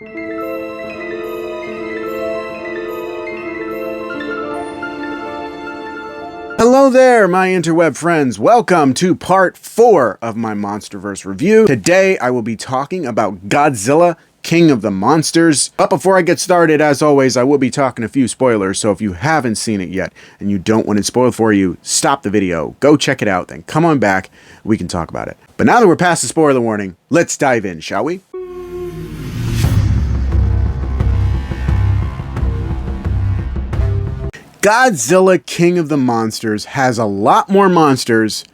Hello there, my interweb friends. Welcome to part 4 of my Monsterverse review. Today, I will be talking about Godzilla, King of the Monsters. But before I get started, as always, I will be talking a few spoilers, so if you haven't seen it yet and you don't want it spoiled for you, stop the video, go check it out, then come on back, we can talk about it. But now that we're past the spoiler warning, let's dive in, shall we? Godzilla, King of the Monsters has a lot more monsters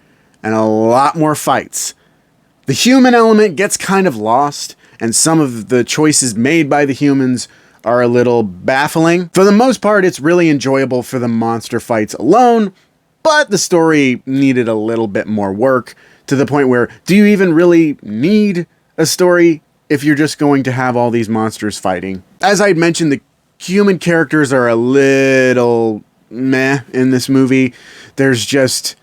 and a lot more fights. The human element gets kind of lost, and some of the choices made by the humans are a little baffling. For the most part, it's really enjoyable for the monster fights alone, but the story needed a little bit more work, to the point where, do you even really need a story if you're just going to have all these monsters fighting? As I'd mentioned, the human characters are a little meh in this movie. There's just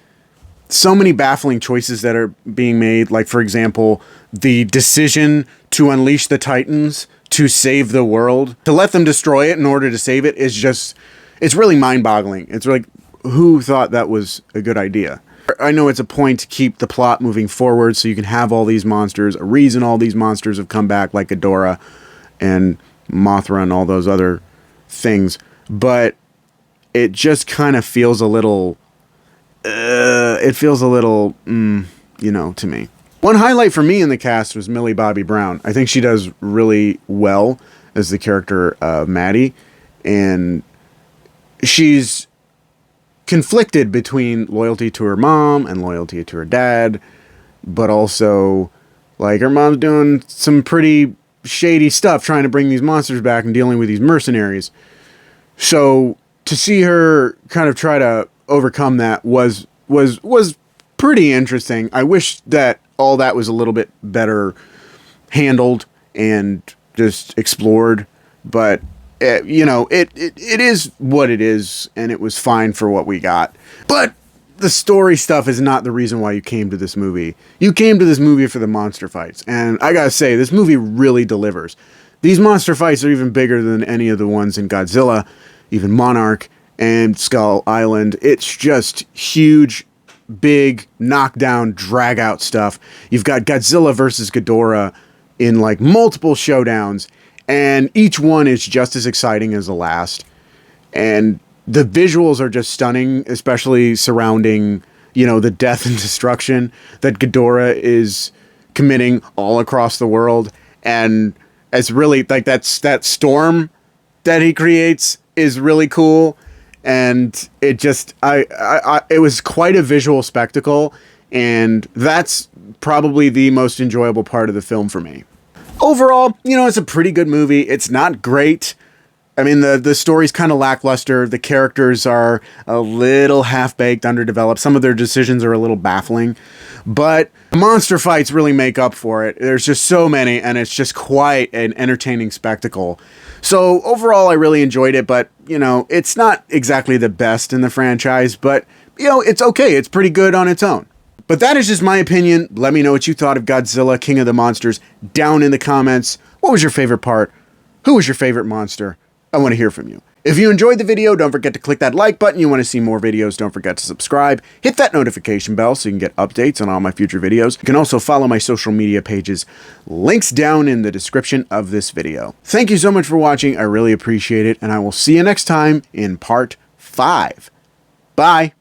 so many baffling choices that are being made. Like, for example, the decision to unleash the Titans to save the world, to let them destroy it in order to save it, is just, it's really mind-boggling. It's like, who thought that was a good idea? I know it's a point to keep the plot moving forward so you can have all these monsters, a reason all these monsters have come back, like Ghidorah and Mothra and all those other things, but it just kind of feels a little, to me. One highlight for me in the cast was Millie Bobby Brown. I think she does really well as the character of Maddie, and she's conflicted between loyalty to her mom and loyalty to her dad, but also, like, her mom's doing some pretty shady stuff trying to bring these monsters back and dealing with these mercenaries. So to see her kind of try to overcome that was pretty interesting. I wish that all that was a little bit better handled and just explored, but it is what it is, and it was fine for what we got. But the story stuff is not the reason why you came to this movie. You came to this movie for the monster fights, and I gotta say, this movie really delivers. These monster fights are even bigger than any of the ones in Godzilla, even Monarch and Skull Island. It's just huge, big, knockdown, drag-out stuff. You've got Godzilla versus Ghidorah in, like, multiple showdowns, and each one is just as exciting as the last. And the visuals are just stunning, especially surrounding, the death and destruction that Ghidorah is committing all across the world. And it's really, like, that storm that he creates is really cool. And it just, it was quite a visual spectacle, and that's probably the most enjoyable part of the film for me. Overall, it's a pretty good movie. It's not great. I mean, the story's kind of lackluster. The characters are a little half-baked, underdeveloped. Some of their decisions are a little baffling. But monster fights really make up for it. There's just so many, and it's just quite an entertaining spectacle. So overall, I really enjoyed it, but, it's not exactly the best in the franchise, but, it's okay. It's pretty good on its own. But that is just my opinion. Let me know what you thought of Godzilla, King of the Monsters, down in the comments. What was your favorite part? Who was your favorite monster? I want to hear from you. If you enjoyed the video, don't forget to click that like button. You want to see more videos, don't forget to subscribe. Hit that notification bell so you can get updates on all my future videos. You can also follow my social media pages. Links down in the description of this video. Thank you so much for watching. I really appreciate it, and I will see you next time in part 5. Bye.